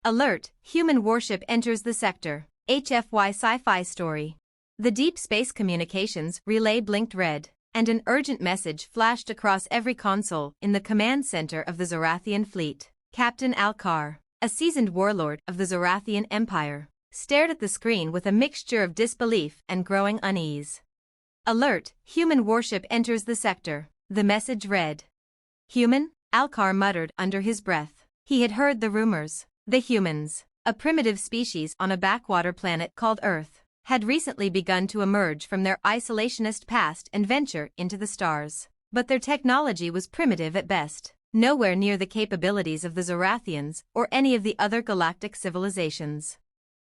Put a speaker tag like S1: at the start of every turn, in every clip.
S1: Alert, human warship enters the sector. HFY Sci-Fi story. The deep space communications relay blinked red, and an urgent message flashed across every console in the command center of the Zorathian fleet. Captain Alcar, a seasoned warlord of the Zorathian Empire, stared at the screen with a mixture of disbelief and growing unease. Alert, human warship enters the sector, the message read. Human? Alcar muttered under his breath. He had heard the rumors. The humans, a primitive species on a backwater planet called Earth, had recently begun to emerge from their isolationist past and venture into the stars. But their technology was primitive at best, nowhere near the capabilities of the Zorathians or any of the other galactic civilizations.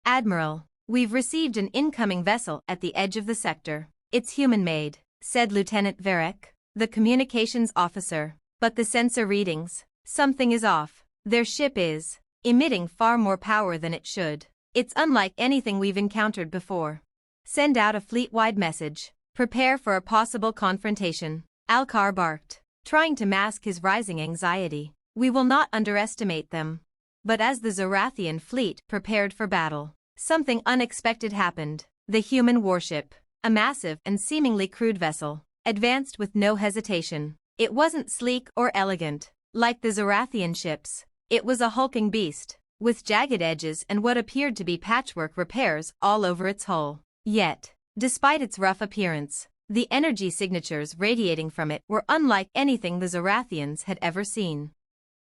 S1: Admiral, we've received an incoming vessel at the edge of the sector. It's human-made, said Lieutenant Varek, the communications officer. But the sensor readings, something is off. Their ship is emitting far more power than it should. It's unlike anything we've encountered before. Send out a fleet-wide message. Prepare for a possible confrontation. Alcar barked, trying to mask his rising anxiety. We will not underestimate them. But as the Zorathian fleet prepared for battle, something unexpected happened. The human warship, a massive and seemingly crude vessel, advanced with no hesitation. It wasn't sleek or elegant, like the Zorathian ships. It was a hulking beast, with jagged edges and what appeared to be patchwork repairs all over its hull. Yet, despite its rough appearance, the energy signatures radiating from it were unlike anything the Zorathians had ever seen.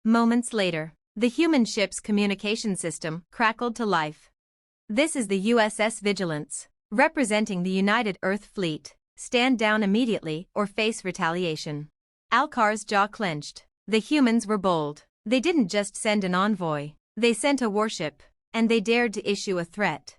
S1: Moments later, the human ship's communication system crackled to life. This is the USS Vigilance, representing the United Earth Fleet. Stand down immediately or face retaliation. Alcar's jaw clenched. The humans were bold. They didn't just send an envoy, they sent a warship, and they dared to issue a threat.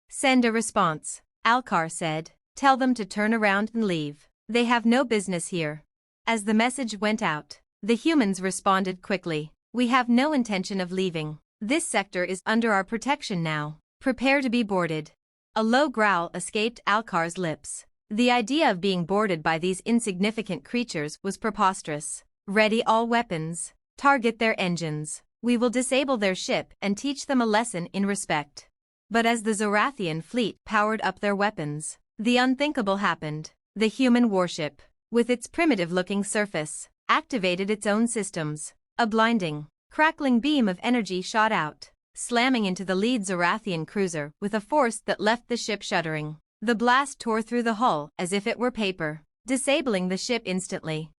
S1: Send a response, Alcar said. Tell them to turn around and leave. They have no business here. As the message went out, the humans responded quickly. We have no intention of leaving. This sector is under our protection now. Prepare to be boarded. A low growl escaped Alcar's lips. The idea of being boarded by these insignificant creatures was preposterous. Ready all weapons. Target their engines. We will disable their ship and teach them a lesson in respect. But as the Zorathian fleet powered up their weapons, the unthinkable happened. The human warship, with its primitive-looking surface, activated its own systems. A blinding, crackling beam of energy shot out, slamming into the lead Zorathian cruiser with a force that left the ship shuddering. The blast tore through the hull as if it were paper, disabling the ship instantly.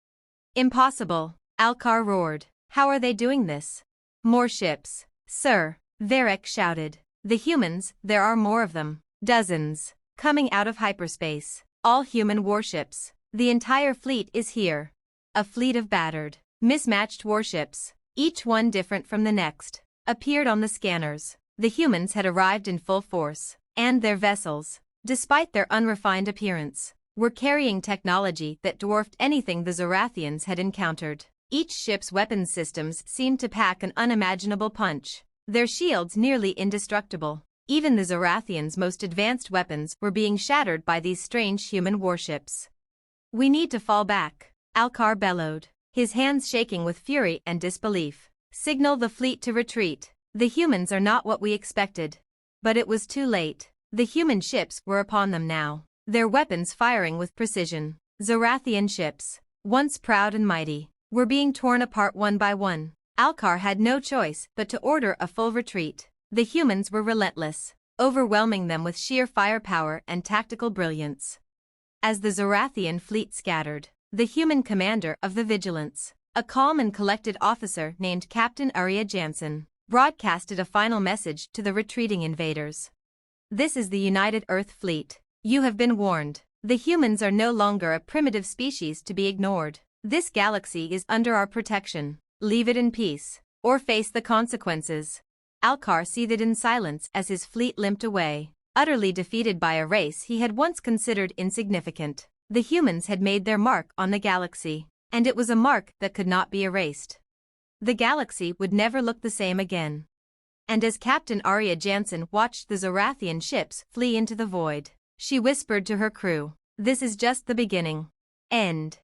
S1: Impossible, Alcar roared. How are they doing this? More ships, sir, Varek shouted. The humans, there are more of them. Dozens, coming out of hyperspace. All human warships. The entire fleet is here. A fleet of battered, mismatched warships, each one different from the next, appeared on the scanners. The humans had arrived in full force, and their vessels, despite their unrefined appearance, were carrying technology that dwarfed anything the Zorathians had encountered. Each ship's weapons systems seemed to pack an unimaginable punch, their shields nearly indestructible. Even the Zorathians' most advanced weapons were being shattered by these strange human warships. We need to fall back, Alcar bellowed, his hands shaking with fury and disbelief. Signal the fleet to retreat. The humans are not what we expected. But it was too late. The human ships were upon them now, their weapons firing with precision. Zorathian ships, once proud and mighty, were being torn apart one by one. Alcar had no choice but to order a full retreat. The humans were relentless, overwhelming them with sheer firepower and tactical brilliance. As the Zorathian fleet scattered, the human commander of the Vigilance, a calm and collected officer named Captain Arya Jansen, broadcasted a final message to the retreating invaders. This is the United Earth Fleet. You have been warned. The humans are no longer a primitive species to be ignored. This galaxy is under our protection. Leave it in peace, or face the consequences. Alcar seethed in silence as his fleet limped away, utterly defeated by a race he had once considered insignificant. The humans had made their mark on the galaxy, and it was a mark that could not be erased. The galaxy would never look the same again. And as Captain Arya Jansen watched the Zorathian ships flee into the void, she whispered to her crew, "This is just the beginning." End.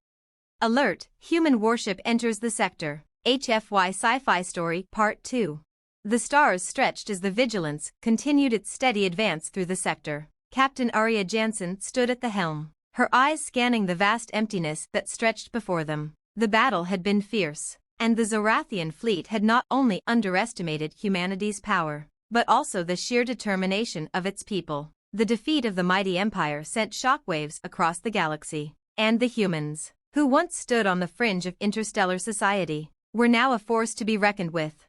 S1: Alert, human warship enters the sector. HFY Sci-Fi Story Part 2. The stars stretched as the Vigilance continued its steady advance through the sector. Captain Arya Jansen stood at the helm, her eyes scanning the vast emptiness that stretched before them. The battle had been fierce, and the Zorathian fleet had not only underestimated humanity's power, but also the sheer determination of its people. The defeat of the mighty empire sent shockwaves across the galaxy, and the humans, who once stood on the fringe of interstellar society, were now a force to be reckoned with.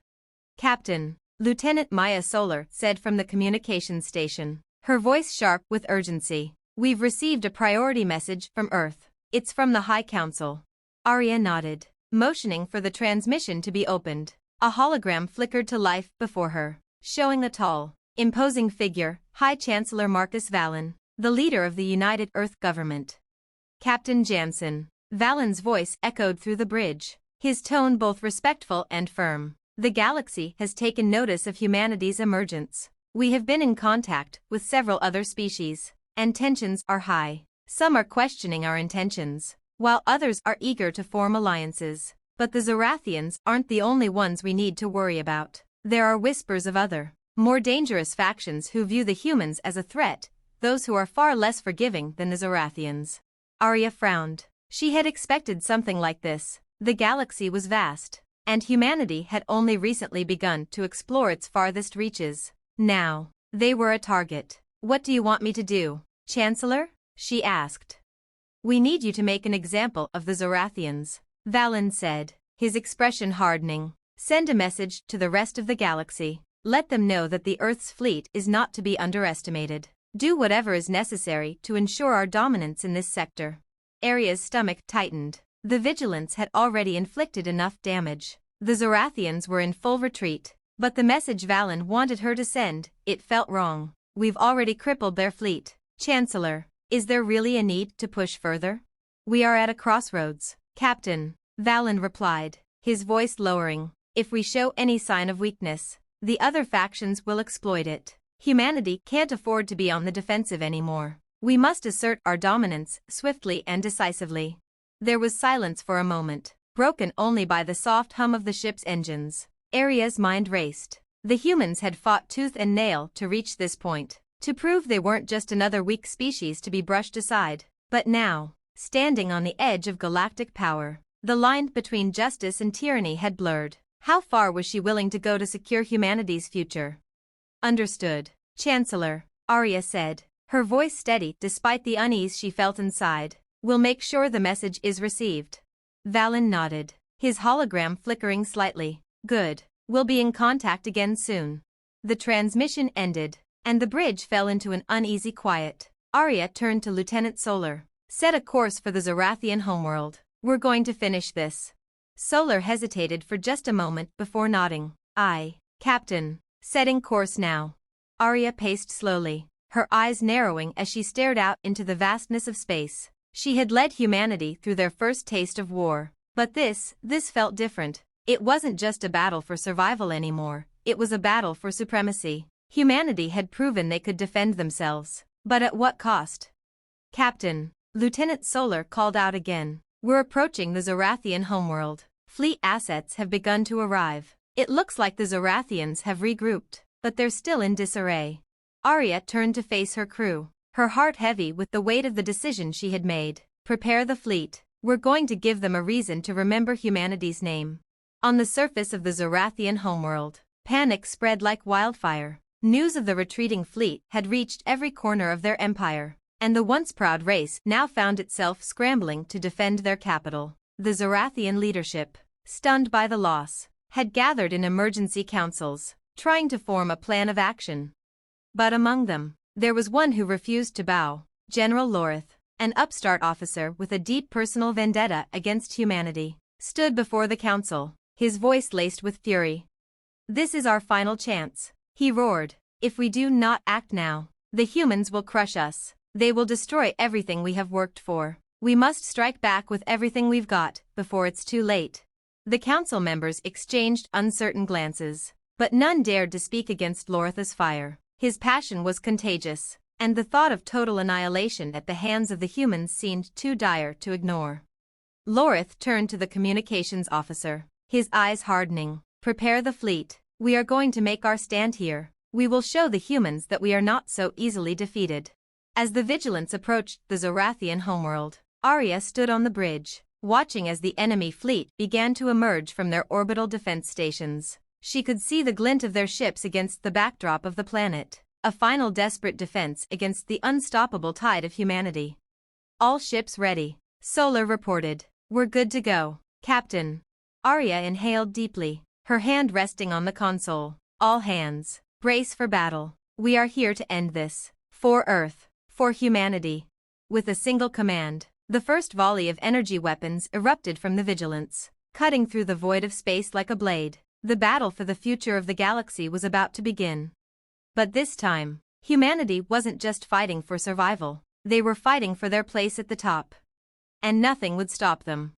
S1: Captain, Lieutenant Maya Solar said from the communications station, her voice sharp with urgency. We've received a priority message from Earth. It's from the High Council. Arya nodded, motioning for the transmission to be opened. A hologram flickered to life before her, showing a tall, imposing figure, High Chancellor Marcus Valen, the leader of the United Earth Government. Captain Jansen. Valen's voice echoed through the bridge, his tone both respectful and firm. The galaxy has taken notice of humanity's emergence. We have been in contact with several other species, and tensions are high. Some are questioning our intentions, while others are eager to form alliances. But the Zorathians aren't the only ones we need to worry about. There are whispers of other, more dangerous factions who view the humans as a threat, those who are far less forgiving than the Zorathians. Arya frowned. She had expected something like this. The galaxy was vast, and humanity had only recently begun to explore its farthest reaches. Now, they were a target. What do you want me to do, Chancellor? She asked. We need you to make an example of the Zorathians, Valen said, his expression hardening. Send a message to the rest of the galaxy. Let them know that the Earth's fleet is not to be underestimated. Do whatever is necessary to ensure our dominance in this sector. Arya's stomach tightened. The Vigilance had already inflicted enough damage. The Zorathians were in full retreat, but the message Valen wanted her to send, it felt wrong. We've already crippled their fleet. Chancellor, is there really a need to push further? We are at a crossroads, Captain, Valen replied, his voice lowering. If we show any sign of weakness, the other factions will exploit it. Humanity can't afford to be on the defensive anymore. We must assert our dominance swiftly and decisively. There was silence for a moment, broken only by the soft hum of the ship's engines. Arya's mind raced. The humans had fought tooth and nail to reach this point, to prove they weren't just another weak species to be brushed aside. But now, standing on the edge of galactic power, the line between justice and tyranny had blurred. How far was she willing to go to secure humanity's future? Understood, Chancellor, Arya said, her voice steady despite the unease she felt inside. We'll make sure the message is received. Valen nodded, his hologram flickering slightly. Good. We'll be in contact again soon. The transmission ended, and the bridge fell into an uneasy quiet. Arya turned to Lieutenant Solar. Set a course for the Zorathian homeworld. We're going to finish this. Solar hesitated for just a moment before nodding. Aye, Captain. Setting course now. Arya paced slowly, her eyes narrowing as she stared out into the vastness of space. She had led humanity through their first taste of war. But this felt different. It wasn't just a battle for survival anymore, it was a battle for supremacy. Humanity had proven they could defend themselves. But at what cost? Captain, Lieutenant Solar called out again. We're approaching the Zorathian homeworld. Fleet assets have begun to arrive. It looks like the Zorathians have regrouped, but they're still in disarray. Arya turned to face her crew, her heart heavy with the weight of the decision she had made. Prepare the fleet. We're going to give them a reason to remember humanity's name. On the surface of the Zorathian homeworld, panic spread like wildfire. News of the retreating fleet had reached every corner of their empire, and the once proud race now found itself scrambling to defend their capital. The Zorathian leadership, stunned by the loss, had gathered in emergency councils, trying to form a plan of action. But among them, there was one who refused to bow, General Lorith, an upstart officer with a deep personal vendetta against humanity, stood before the council, his voice laced with fury. This is our final chance, he roared. If we do not act now, the humans will crush us. They will destroy everything we have worked for. We must strike back with everything we've got, before it's too late. The council members exchanged uncertain glances, but none dared to speak against Lorith's fire. His passion was contagious, and the thought of total annihilation at the hands of the humans seemed too dire to ignore. Lorith turned to the communications officer, his eyes hardening. Prepare the fleet. We are going to make our stand here. We will show the humans that we are not so easily defeated. As the Vigilance approached the Zorathian homeworld, Arya stood on the bridge, watching as the enemy fleet began to emerge from their orbital defense stations. She could see the glint of their ships against the backdrop of the planet, a final desperate defense against the unstoppable tide of humanity. All ships ready, Solar reported. We're good to go, Captain. Arya inhaled deeply, her hand resting on the console. All hands, brace for battle. We are here to end this. For Earth. For humanity. With a single command, the first volley of energy weapons erupted from the Vigilance, cutting through the void of space like a blade. The battle for the future of the galaxy was about to begin. But this time, humanity wasn't just fighting for survival, they were fighting for their place at the top. And nothing would stop them.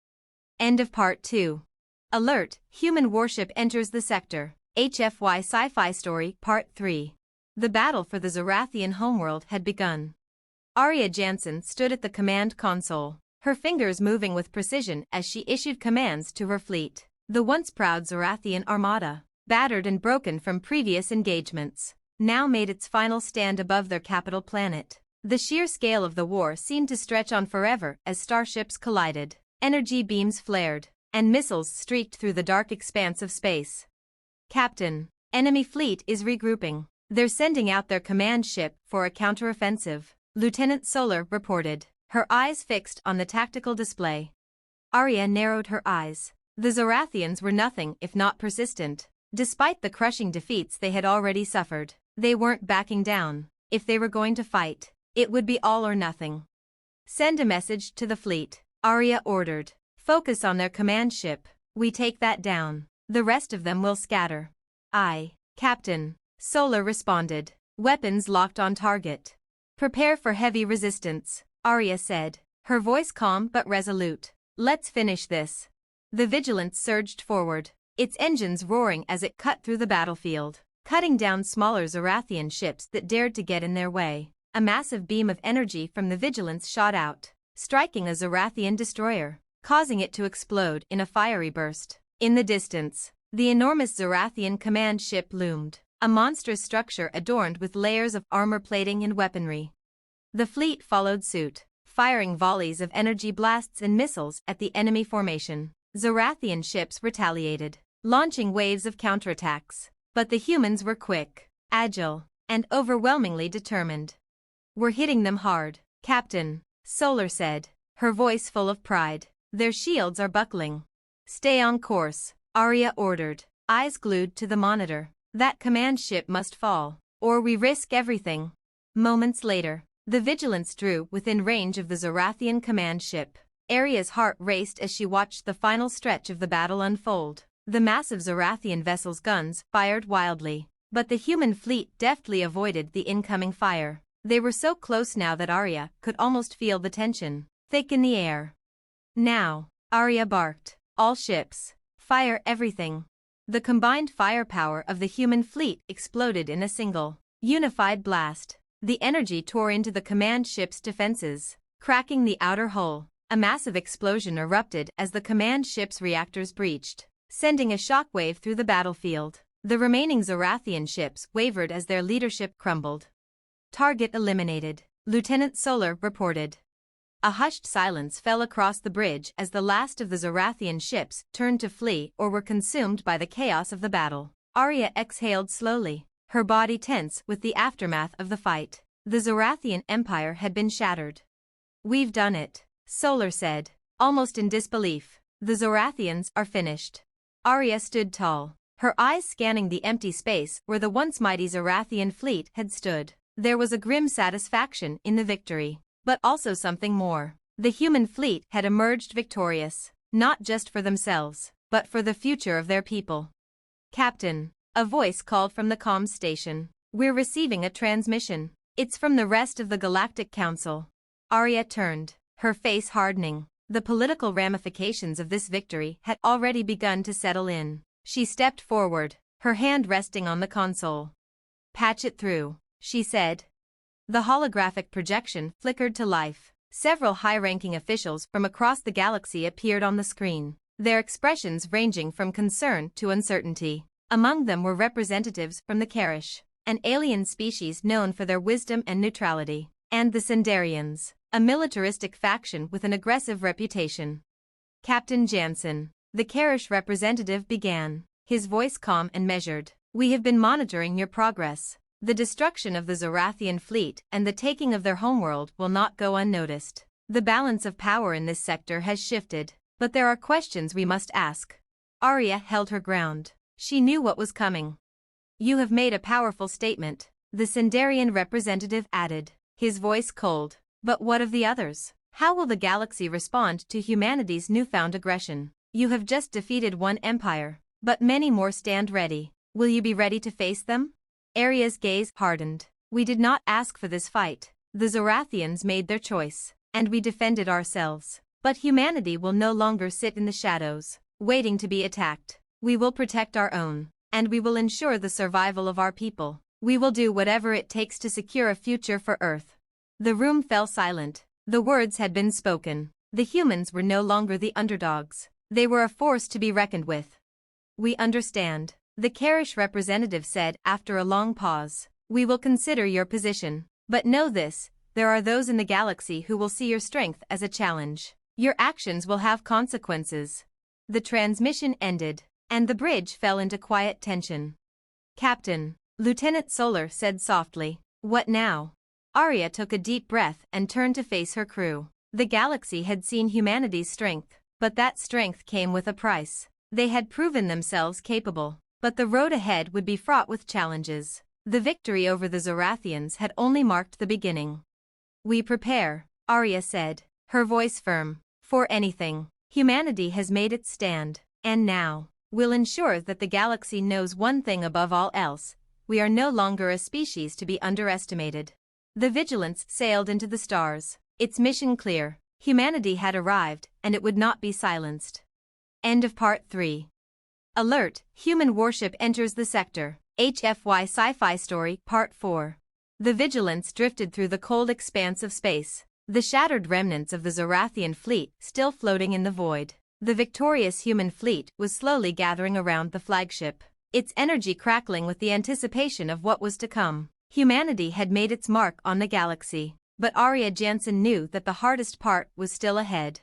S1: End of Part 2. Alert, human warship enters the sector. HFY Sci-Fi Story Part 3. The battle for the Zorathian homeworld had begun. Arya Jansen stood at the command console, her fingers moving with precision as she issued commands to her fleet. The once proud Zorathian armada, battered and broken from previous engagements, now made its final stand above their capital planet. The sheer scale of the war seemed to stretch on forever as starships collided, energy beams flared, and missiles streaked through the dark expanse of space. Captain, enemy fleet is regrouping. They're sending out their command ship for a counteroffensive, Lieutenant Solar reported, her eyes fixed on the tactical display. Arya narrowed her eyes. The Zorathians were nothing if not persistent. Despite the crushing defeats they had already suffered, they weren't backing down. If they were going to fight, it would be all or nothing. Send a message to the fleet, Arya ordered. Focus on their command ship. We take that down, the rest of them will scatter. Aye, Captain, Solar responded. Weapons locked on target. Prepare for heavy resistance, Arya said, her voice calm but resolute. Let's finish this. The Vigilance surged forward, its engines roaring as it cut through the battlefield, cutting down smaller Zorathian ships that dared to get in their way. A massive beam of energy from the Vigilance shot out, striking a Zorathian destroyer, causing it to explode in a fiery burst. In the distance, the enormous Zorathian command ship loomed, a monstrous structure adorned with layers of armor plating and weaponry. The fleet followed suit, firing volleys of energy blasts and missiles at the enemy formation. Zorathian ships retaliated, launching waves of counterattacks. But the humans were quick, agile, and overwhelmingly determined. We're hitting them hard, Captain, Solar said, her voice full of pride. Their shields are buckling. Stay on course, Arya ordered, eyes glued to the monitor. That command ship must fall, or we risk everything. Moments later, the Vigilance drew within range of the Zorathian command ship. Arya's heart raced as she watched the final stretch of the battle unfold. The massive Zorathian vessel's guns fired wildly, but the human fleet deftly avoided the incoming fire. They were so close now that Arya could almost feel the tension, thick in the air. Now, Arya barked, all ships, fire everything. The combined firepower of the human fleet exploded in a single, unified blast. The energy tore into the command ship's defenses, cracking the outer hull. A massive explosion erupted as the command ship's reactors breached, sending a shockwave through the battlefield. The remaining Zorathian ships wavered as their leadership crumbled. Target eliminated, Lieutenant Solar reported. A hushed silence fell across the bridge as the last of the Zorathian ships turned to flee or were consumed by the chaos of the battle. Arya exhaled slowly, her body tense with the aftermath of the fight. The Zorathian Empire had been shattered. We've done it, Solar said, almost in disbelief. The Zorathians are finished. Arya stood tall, her eyes scanning the empty space where the once mighty Zorathian fleet had stood. There was a grim satisfaction in the victory, but also something more. The human fleet had emerged victorious, not just for themselves, but for the future of their people. Captain, a voice called from the comms station. We're receiving a transmission. It's from the rest of the Galactic Council. Arya turned, her face hardening. The political ramifications of this victory had already begun to settle in. She stepped forward, her hand resting on the console. Patch it through, she said. The holographic projection flickered to life. Several high-ranking officials from across the galaxy appeared on the screen, their expressions ranging from concern to uncertainty. Among them were representatives from the Karish, an alien species known for their wisdom and neutrality, and the Sindarians, a militaristic faction with an aggressive reputation. Captain Jansen, the Karish representative began, his voice calm and measured. We have been monitoring your progress. The destruction of the Zorathian fleet and the taking of their homeworld will not go unnoticed. The balance of power in this sector has shifted, but there are questions we must ask. Arya held her ground. She knew what was coming. You have made a powerful statement, the Sindarian representative added, his voice cold. But what of the others? How will the galaxy respond to humanity's newfound aggression? You have just defeated one empire, but many more stand ready. Will you be ready to face them? Arya's gaze hardened. We did not ask for this fight. The Zorathians made their choice, and we defended ourselves. But humanity will no longer sit in the shadows, waiting to be attacked. We will protect our own, and we will ensure the survival of our people. We will do whatever it takes to secure a future for Earth. The room fell silent. The words had been spoken. The humans were no longer the underdogs. They were a force to be reckoned with. We understand, the Karish representative said after a long pause. We will consider your position. But know this, there are those in the galaxy who will see your strength as a challenge. Your actions will have consequences. The transmission ended, and the bridge fell into quiet tension. Captain, Lieutenant Solar said softly, what now? Arya took a deep breath and turned to face her crew. The galaxy had seen humanity's strength, but that strength came with a price. They had proven themselves capable, but the road ahead would be fraught with challenges. The victory over the Zorathians had only marked the beginning. We prepare, Arya said, her voice firm, for anything. Humanity has made its stand, and now, we'll ensure that the galaxy knows one thing above all else. We are no longer a species to be underestimated. The Vigilance sailed into the stars, its mission clear. Humanity had arrived, and it would not be silenced. End of Part 3. Alert, human warship enters the sector. HFY Sci-Fi Story, Part 4. The Vigilance drifted through the cold expanse of space, the shattered remnants of the Zorathian fleet still floating in the void. The victorious human fleet was slowly gathering around the flagship, its energy crackling with the anticipation of what was to come. Humanity had made its mark on the galaxy, but Arya Jansen knew that the hardest part was still ahead.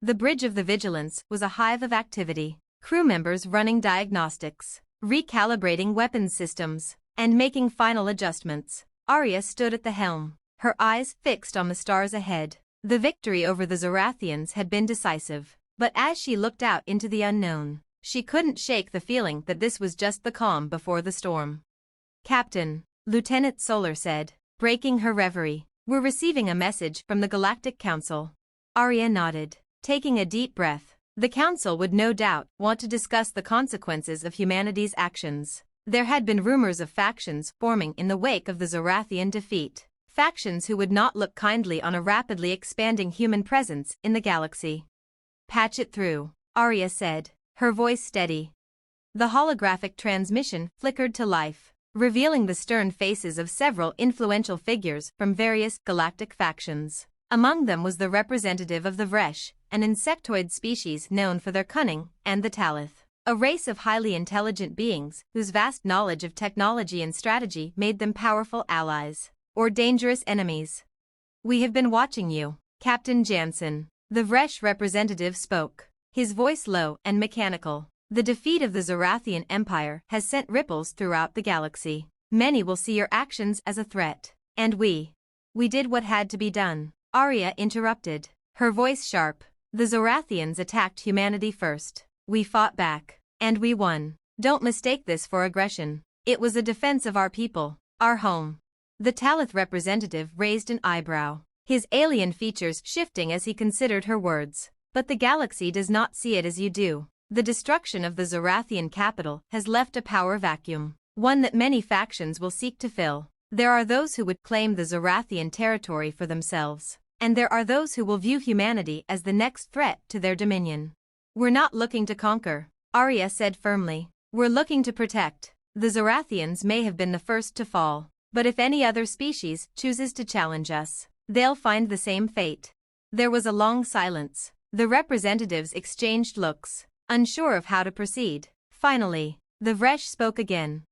S1: The bridge of the Vigilance was a hive of activity, crew members running diagnostics, recalibrating weapons systems, and making final adjustments. Arya stood at the helm, her eyes fixed on the stars ahead. The victory over the Zorathians had been decisive, but as she looked out into the unknown, she couldn't shake the feeling that this was just the calm before the storm. Captain, Lieutenant Solar said, breaking her reverie, we're receiving a message from the Galactic Council. Arya nodded, taking a deep breath. The Council would no doubt want to discuss the consequences of humanity's actions. There had been rumors of factions forming in the wake of the Zorathian defeat. Factions who would not look kindly on a rapidly expanding human presence in the galaxy. Patch it through, Arya said, her voice steady. The holographic transmission flickered to life, revealing the stern faces of several influential figures from various galactic factions. Among them was the representative of the Vresh, an insectoid species known for their cunning, and the Talith, a race of highly intelligent beings whose vast knowledge of technology and strategy made them powerful allies, or dangerous enemies. We have been watching you, Captain Jansen, the Vresh representative spoke, his voice low and mechanical. The defeat of the Zorathian Empire has sent ripples throughout the galaxy. Many will see your actions as a threat. And we did what had to be done. Arya interrupted, her voice sharp. The Zorathians attacked humanity first. We fought back. And we won. Don't mistake this for aggression. It was a defense of our people, our home. The Talith representative raised an eyebrow, his alien features shifting as he considered her words. But the galaxy does not see it as you do. The destruction of the Zorathian capital has left a power vacuum, one that many factions will seek to fill. There are those who would claim the Zorathian territory for themselves, and there are those who will view humanity as the next threat to their dominion. We're not looking to conquer, Arya said firmly. We're looking to protect. The Zorathians may have been the first to fall, but if any other species chooses to challenge us, they'll find the same fate. There was a long silence. The representatives exchanged looks, unsure of how to proceed. Finally, The Vresh spoke again.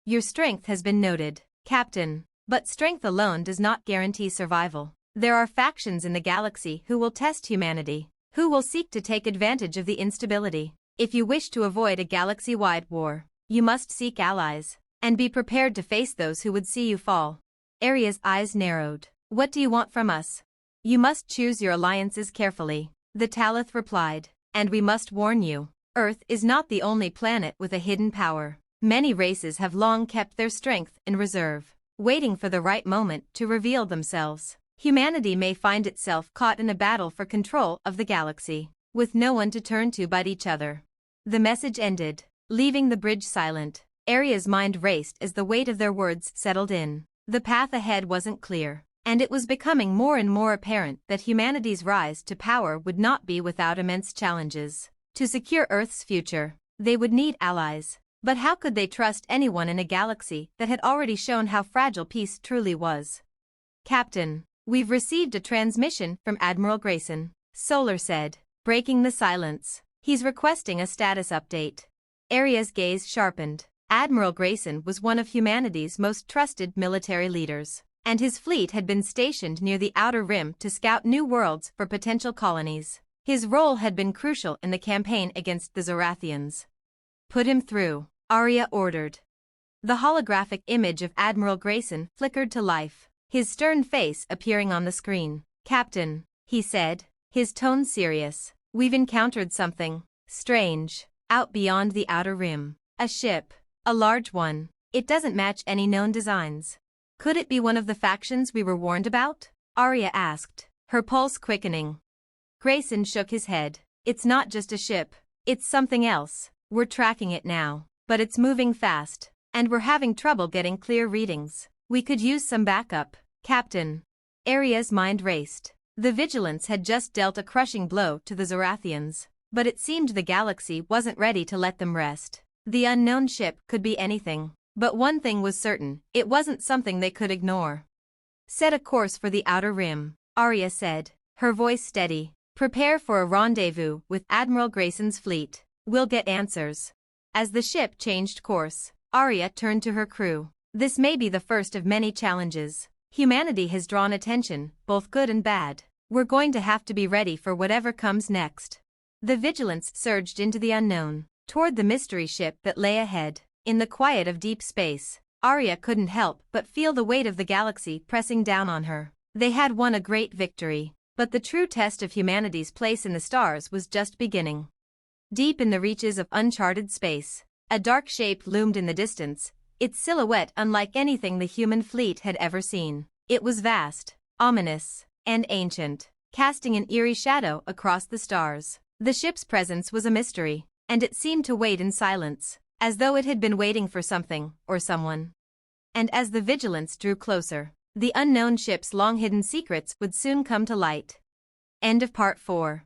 S1: Your strength has been noted, Captain. But strength alone does not guarantee survival. There are factions in the galaxy who will test humanity, who will seek to take advantage of the instability. If you wish to avoid a galaxy-wide war, you must seek allies, and be prepared to face those who would see you fall. Arya's eyes narrowed. What do you want from us? You must choose your alliances carefully, the Talith replied, and we must warn you, Earth is not the only planet with a hidden power. Many races have long kept their strength in reserve, waiting for the right moment to reveal themselves. Humanity may find itself caught in a battle for control of the galaxy, with no one to turn to but each other. The message ended, leaving the bridge silent. Arya's mind raced as the weight of their words settled in. The path ahead wasn't clear, and it was becoming more and more apparent that humanity's rise to power would not be without immense challenges. To secure Earth's future, they would need allies. But how could they trust anyone in a galaxy that had already shown how fragile peace truly was? Captain, we've received a transmission from Admiral Grayson, Solar said, breaking the silence. He's requesting a status update. Arya's gaze sharpened. Admiral Grayson was one of humanity's most trusted military leaders, and his fleet had been stationed near the Outer Rim to scout new worlds for potential colonies. His role had been crucial in the campaign against the Zorathians. Put him through, Arya ordered. The holographic image of Admiral Grayson flickered to life, his stern face appearing on the screen. Captain, he said, his tone serious, we've encountered something strange out beyond the Outer Rim. A ship, a large one. It doesn't match any known designs. Could it be one of the factions we were warned about? Arya asked, her pulse quickening. Grayson shook his head. It's not just a ship. It's something else. We're tracking it now, but it's moving fast, and we're having trouble getting clear readings. We could use some backup, Captain. Arya's mind raced. The Vigilance had just dealt a crushing blow to the Zorathians, but it seemed the galaxy wasn't ready to let them rest. The unknown ship could be anything, but one thing was certain, it wasn't something they could ignore. Set a course for the Outer Rim, Arya said, her voice steady. Prepare for a rendezvous with Admiral Grayson's fleet. We'll get answers. As the ship changed course, Arya turned to her crew. This may be the first of many challenges. Humanity has drawn attention, both good and bad. We're going to have to be ready for whatever comes next. The Vigilance surged into the unknown, toward the mystery ship that lay ahead. In the quiet of deep space, Arya couldn't help but feel the weight of the galaxy pressing down on her. They had won a great victory, but the true test of humanity's place in the stars was just beginning. Deep in the reaches of uncharted space, a dark shape loomed in the distance, its silhouette unlike anything the human fleet had ever seen. It was vast, ominous, and ancient, casting an eerie shadow across the stars. The ship's presence was a mystery, and it seemed to wait in silence, as though it had been waiting for something, or someone. And as the Vigilance drew closer, the unknown ship's long-hidden secrets would soon come to light. End of Part 4.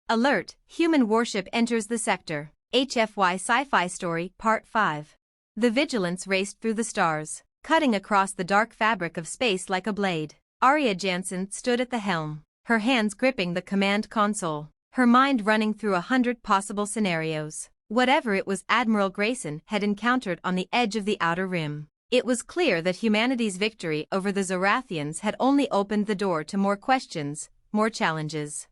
S1: Alert, human warship enters the sector. HFY Sci-Fi Story Part 5. The Vigilance raced through the stars, cutting across the dark fabric of space like a blade. Arya Jansen stood at the helm, her hands gripping the command console, her mind running through 100 possible scenarios. Whatever it was Admiral Grayson had encountered on the edge of the Outer Rim, it was clear that humanity's victory over the Zorathians had only opened the door to more questions, more challenges.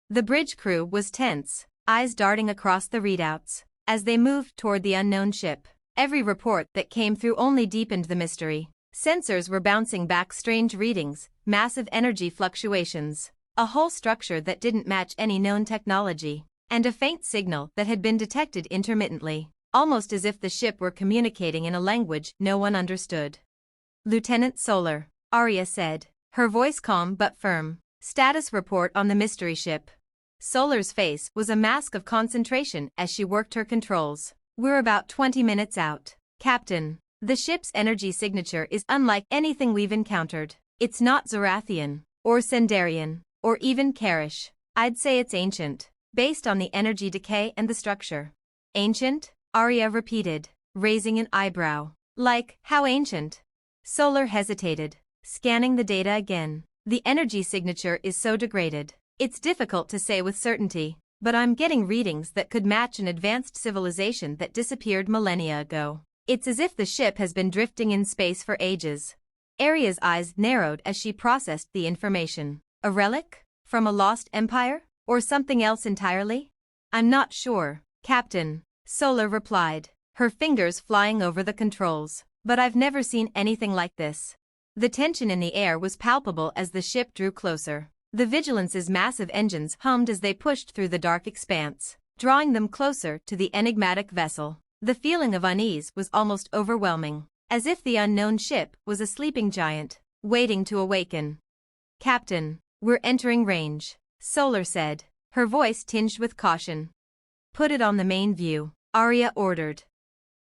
S1: The bridge crew was tense, eyes darting across the readouts, as they moved toward the unknown ship. Every report that came through only deepened the mystery. Sensors were bouncing back strange readings, massive energy fluctuations, a whole structure that didn't match any known technology, and a faint signal that had been detected intermittently, almost as if the ship were communicating in a language no one understood. Lieutenant Solar, Arya said, her voice calm but firm. Status report on the mystery ship. Solar's face was a mask of concentration as she worked her controls. We're about 20 minutes out, Captain. The ship's energy signature is unlike anything we've encountered. It's not Zorathian, or Sendarian, or even Karish. I'd say it's ancient, based on the energy decay and the structure. Ancient? Arya repeated, raising an eyebrow. Like, how ancient? Solar hesitated, scanning the data again. The energy signature is so degraded, it's difficult to say with certainty. but I'm getting readings that could match an advanced civilization that disappeared millennia ago. It's as if the ship has been drifting in space for ages. Arya's eyes narrowed as she processed the information. A relic? From a lost empire? Or something else entirely? I'm not sure, Captain, Solar replied, her fingers flying over the controls. But I've never seen anything like this. The tension in the air was palpable as the ship drew closer. The Vigilance's massive engines hummed as they pushed through the dark expanse, drawing them closer to the enigmatic vessel. The feeling of unease was almost overwhelming, as if the unknown ship was a sleeping giant, waiting to awaken. Captain, we're entering range, Solar said, her voice tinged with caution. Put it on the main view, Arya ordered.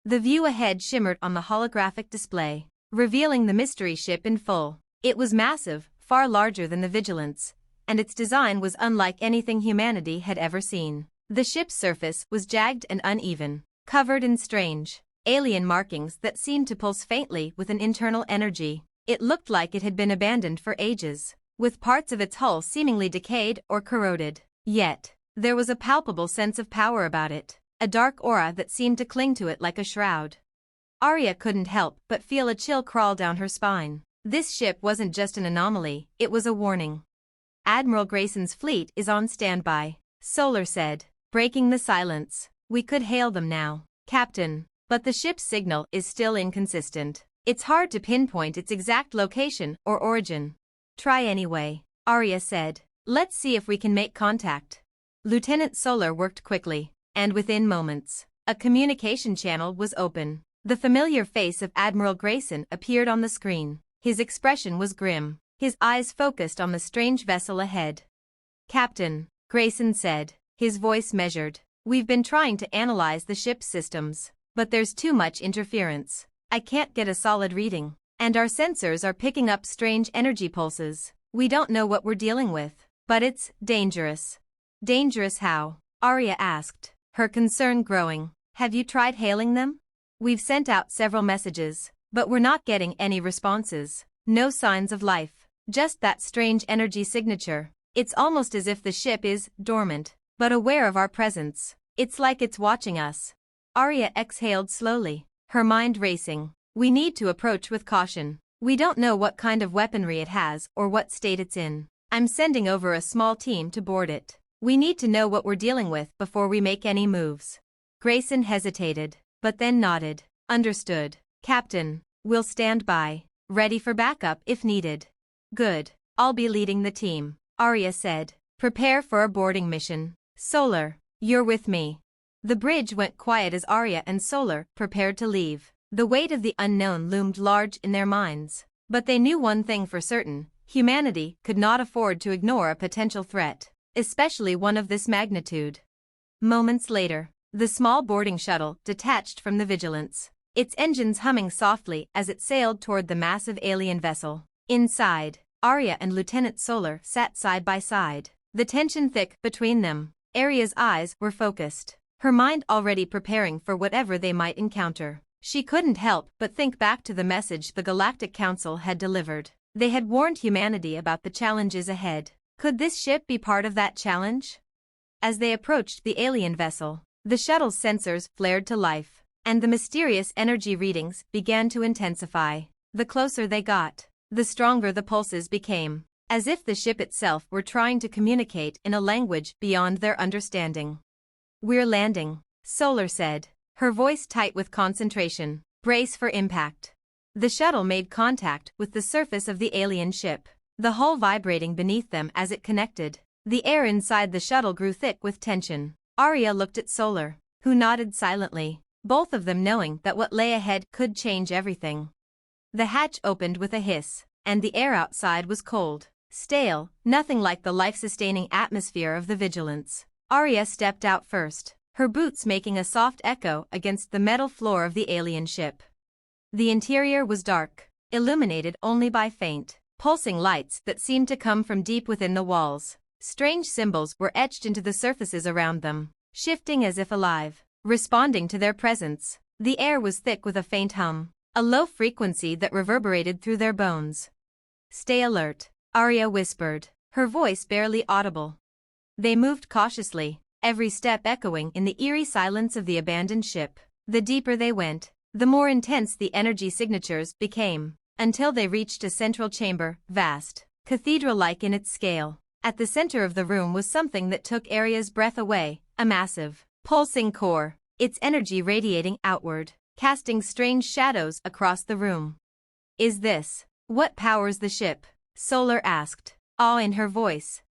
S1: The view ahead shimmered on the holographic display, revealing the mystery ship in full. It was massive, far larger than the Vigilance, and its design was unlike anything humanity had ever seen. The ship's surface was jagged and uneven, covered in strange, alien markings that seemed to pulse faintly with an internal energy. It looked like it had been abandoned for ages, with parts of its hull seemingly decayed or corroded. Yet, there was a palpable sense of power about it, a dark aura that seemed to cling to it like a shroud. Arya couldn't help but feel a chill crawl down her spine. This ship wasn't just an anomaly, it was a warning. Admiral Grayson's fleet is on standby, Solar said, breaking the silence. We could hail them now, Captain, but the ship's signal is still inconsistent. It's hard to pinpoint its exact location or origin. Try anyway, Arya said. Let's see if we can make contact. Lieutenant Solar worked quickly, and within moments, a communication channel was open. The familiar face of Admiral Grayson appeared on the screen. His expression was grim, his eyes focused on the strange vessel ahead. Captain, Grayson said, his voice measured. We've been trying to analyze the ship's systems, but there's too much interference. I can't get a solid reading, and our sensors are picking up strange energy pulses. We don't know what we're dealing with, but it's dangerous. Dangerous how? Arya asked, her concern growing. Have you tried hailing them? We've sent out several messages, but we're not getting any responses. No signs of life, just that strange energy signature. It's almost as if the ship is dormant, but aware of our presence. It's like it's watching us. Arya exhaled slowly, her mind racing. We need to approach with caution. We don't know what kind of weaponry it has or what state it's in. I'm sending over a small team to board it. We need to know what we're dealing with before we make any moves. Grayson hesitated, but then nodded. Understood, Captain. We'll stand by, ready for backup if needed. Good. I'll be leading the team, Arya said. Prepare for a boarding mission. Solar, you're with me. The bridge went quiet as Arya and Solar prepared to leave. The weight of the unknown loomed large in their minds. But they knew one thing for certain: humanity could not afford to ignore a potential threat, especially one of this magnitude. Moments later, the small boarding shuttle detached from the Vigilance, its engines humming softly as it sailed toward the massive alien vessel. Inside, Arya and Lieutenant Solar sat side by side, the tension thick between them. Arya's eyes were focused, her mind already preparing for whatever they might encounter. She couldn't help but think back to the message the Galactic Council had delivered. They had warned humanity about the challenges ahead. Could this ship be part of that challenge? As they approached the alien vessel, the shuttle's sensors flared to life, and the mysterious energy readings began to intensify. The closer they got, the stronger the pulses became, as if the ship itself were trying to communicate in a language beyond their understanding. We're landing, Solar said, her voice tight with concentration. Brace for impact. The shuttle made contact with the surface of the alien ship, the hull vibrating beneath them as it connected. The air inside the shuttle grew thick with tension. Arya looked at Solar, who nodded silently, both of them knowing that what lay ahead could change everything. The hatch opened with a hiss, and the air outside was cold, stale, nothing like the life-sustaining atmosphere of the Vigilance. Arya stepped out first, her boots making a soft echo against the metal floor of the alien ship. The interior was dark, illuminated only by faint, pulsing lights that seemed to come from deep within the walls. Strange symbols were etched into the surfaces around them, shifting as if alive, responding to their presence. The air was thick with a faint hum, a low frequency that reverberated through their bones. Stay alert, Arya whispered, her voice barely audible. They moved cautiously, every step echoing in the eerie silence of the abandoned ship. The deeper they went, the more intense the energy signatures became, until they reached a central chamber, vast, cathedral-like in its scale. At the center of the room was something that took Aria's breath away, a massive, pulsing core, its energy radiating outward, casting strange shadows across the room. Is this what powers the ship? Solar asked, awe in her voice.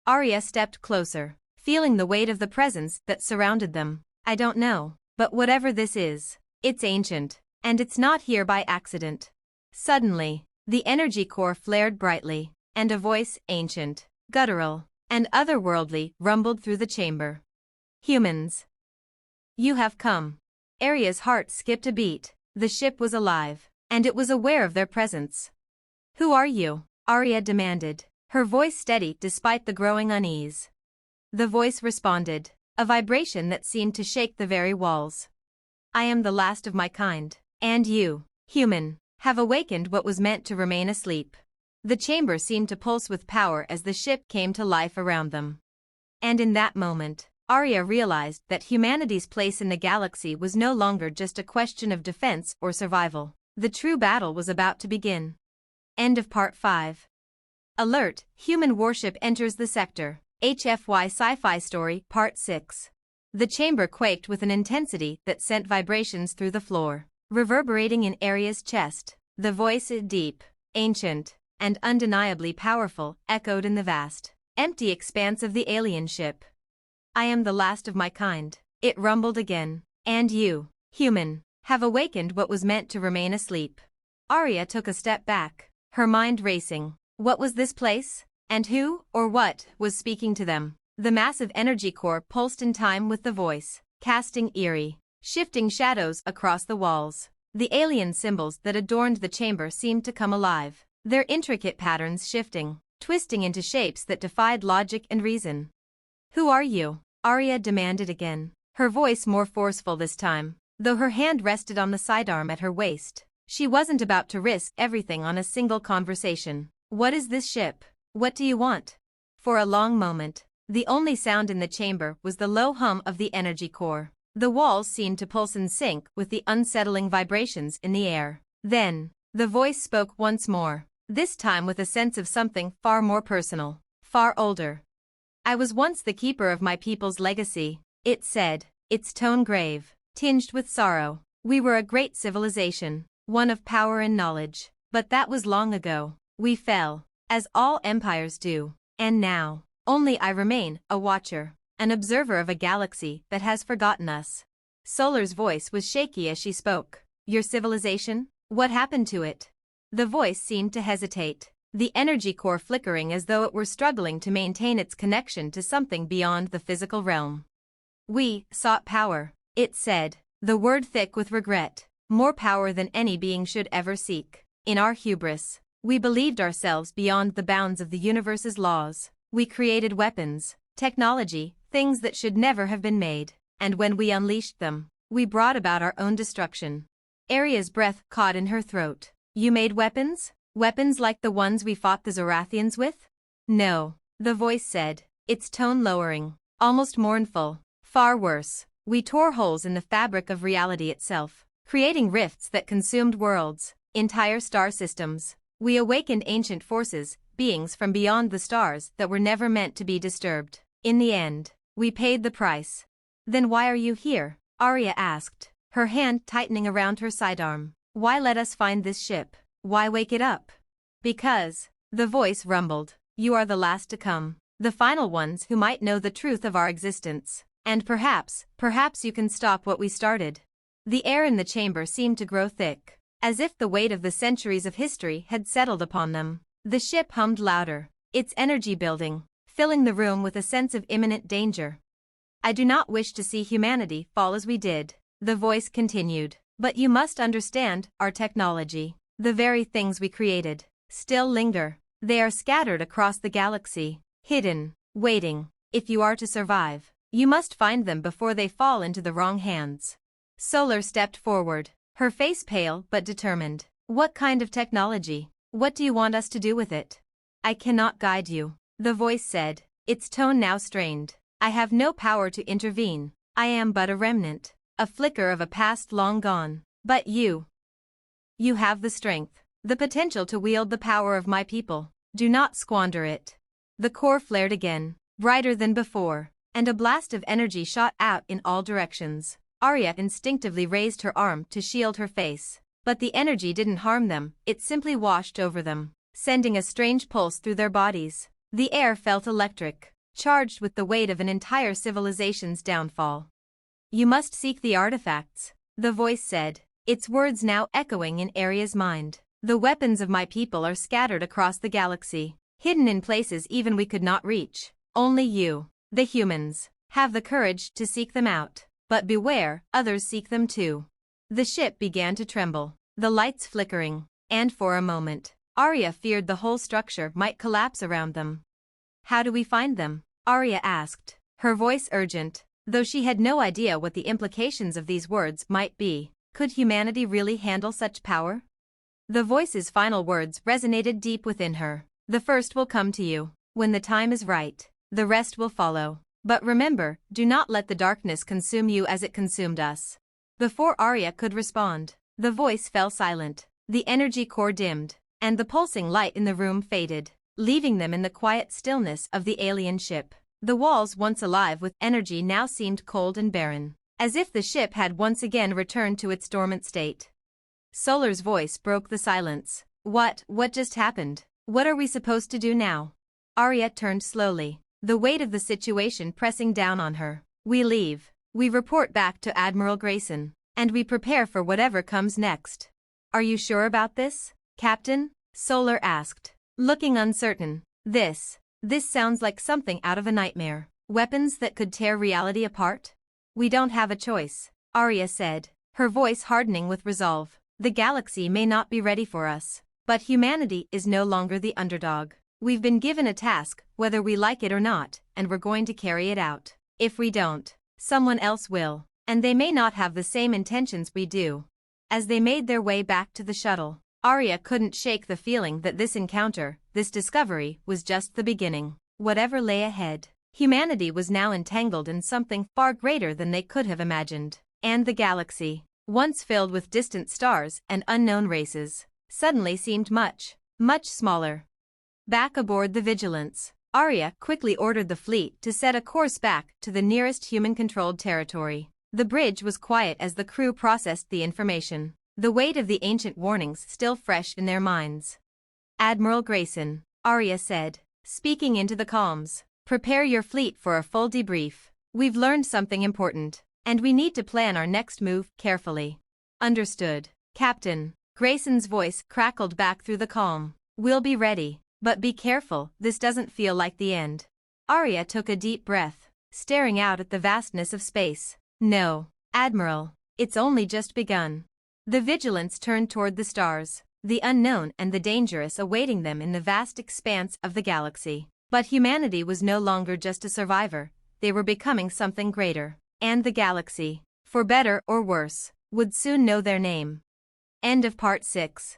S1: Arya stepped closer, feeling the weight of the presence that surrounded them. I don't know, but whatever this is, it's ancient, and it's not here by accident. Suddenly, the energy core flared brightly, and a voice, ancient, guttural, and otherworldly, rumbled through the chamber. Humans. You have come. Arya's heart skipped a beat. The ship was alive, and it was aware of their presence. Who are you? Arya demanded, her voice steady despite the growing unease. The voice responded, a vibration that seemed to shake the very walls. I am the last of my kind, and you, human, have awakened what was meant to remain asleep. The chamber seemed to pulse with power as the ship came to life around them. And in that moment, Arya realized that humanity's place in the galaxy was no longer just a question of defense or survival. The true battle was about to begin. End of Part 5. Alert, human warship enters the sector. HFY Sci-Fi Story, Part 6. The chamber quaked with an intensity that sent vibrations through the floor, reverberating in Arya's chest. The voice, deep, ancient, and undeniably powerful, echoed in the vast, empty expanse of the alien ship. I am the last of my kind, it rumbled again, and you, human, have awakened what was meant to remain asleep. Arya took a step back, her mind racing. What was this place? And who, or what, was speaking to them? The massive energy core pulsed in time with the voice, casting eerie, shifting shadows across the walls. The alien symbols that adorned the chamber seemed to come alive, their intricate patterns shifting, twisting into shapes that defied logic and reason. Who are you? Arya demanded again, her voice more forceful this time, though her hand rested on the sidearm at her waist. She wasn't about to risk everything on a single conversation. What is this ship? What do you want? For a long moment, the only sound in the chamber was the low hum of the energy core. The walls seemed to pulse in sync with the unsettling vibrations in the air. Then, the voice spoke once more, this time with a sense of something far more personal, far older. I was once the keeper of my people's legacy, it said, its tone grave, tinged with sorrow. We were a great civilization, one of power and knowledge, but that was long ago. We fell, as all empires do, and now, only I remain, a watcher, an observer of a galaxy that has forgotten us. Solar's voice was shaky as she spoke. Your civilization? What happened to it? The voice seemed to hesitate, the energy core flickering as though it were struggling to maintain its connection to something beyond the physical realm. We sought power, it said, the word thick with regret, more power than any being should ever seek. In our hubris, we believed ourselves beyond the bounds of the universe's laws. We created weapons, technology, things that should never have been made, and when we unleashed them, we brought about our own destruction. Arya's breath caught in her throat. You made weapons? Weapons like the ones we fought the Zorathians with? No, the voice said, its tone lowering, almost mournful. Far worse, we tore holes in the fabric of reality itself, creating rifts that consumed worlds, entire star systems. We awakened ancient forces, beings from beyond the stars that were never meant to be disturbed. In the end, we paid the price. Then why are you here? Arya asked, her hand tightening around her sidearm. Why let us find this ship? Why wake it up? Because, the voice rumbled, you are the last to come, the final ones who might know the truth of our existence. And perhaps you can stop what we started. The air in the chamber seemed to grow thick, as if the weight of the centuries of history had settled upon them. The ship hummed louder, its energy building, filling the room with a sense of imminent danger. I do not wish to see humanity fall as we did, the voice continued, but you must understand, our technology, the very things we created, still linger. They are scattered across the galaxy, hidden, waiting. If you are to survive, you must find them before they fall into the wrong hands. Solar stepped forward, her face pale but determined. What kind of technology? What do you want us to do with it? I cannot guide you, the voice said, its tone now strained. I have no power to intervene. I am but a remnant, a flicker of a past long gone. But you have the strength, the potential to wield the power of my people. Do not squander it. The core flared again, brighter than before, and a blast of energy shot out in all directions. Arya instinctively raised her arm to shield her face. But the energy didn't harm them, it simply washed over them, sending a strange pulse through their bodies. The air felt electric, charged with the weight of an entire civilization's downfall. You must seek the artifacts, the voice said, its words now echoing in Arya's mind. The weapons of my people are scattered across the galaxy, hidden in places even we could not reach. Only you, the humans, have the courage to seek them out. But beware, others seek them too. The ship began to tremble, the lights flickering, and for a moment, Arya feared the whole structure might collapse around them. How do we find them? Arya asked, her voice urgent, though she had no idea what the implications of these words might be. Could humanity really handle such power? The voice's final words resonated deep within her. The first will come to you. When the time is right, the rest will follow. But remember, do not let the darkness consume you as it consumed us. Before Arya could respond, the voice fell silent, the energy core dimmed, and the pulsing light in the room faded, leaving them in the quiet stillness of the alien ship. The walls once alive with energy now seemed cold and barren, as if the ship had once again returned to its dormant state. Solar's voice broke the silence. What just happened? What are we supposed to do now? Arya turned slowly, the weight of the situation pressing down on her. We leave. We report back to Admiral Grayson, and we prepare for whatever comes next. Are you sure about this, Captain? Solar asked, looking uncertain. This sounds like something out of a nightmare. Weapons that could tear reality apart? We don't have a choice, Arya said, her voice hardening with resolve. The galaxy may not be ready for us, but humanity is no longer the underdog. We've been given a task, whether we like it or not, and we're going to carry it out. If we don't, someone else will, and they may not have the same intentions we do. As they made their way back to the shuttle, Arya couldn't shake the feeling that this encounter, this discovery, was just the beginning. Whatever lay ahead, humanity was now entangled in something far greater than they could have imagined. And the galaxy, once filled with distant stars and unknown races, suddenly seemed much smaller. Back aboard the Vigilance, Arya quickly ordered the fleet to set a course back to the nearest human-controlled territory. The bridge was quiet as the crew processed the information, the weight of the ancient warnings still fresh in their minds. Admiral Grayson, Arya said, speaking into the comms, prepare your fleet for a full debrief. We've learned something important, and we need to plan our next move carefully. Understood, Captain. Grayson's voice crackled back through the calm. We'll be ready. But be careful, this doesn't feel like the end. Arya took a deep breath, staring out at the vastness of space. No, Admiral, it's only just begun. The Vigilance turned toward the stars, the unknown and the dangerous awaiting them in the vast expanse of the galaxy. But humanity was no longer just a survivor, they were becoming something greater. And the galaxy, for better or worse, would soon know their name. End of Part 6.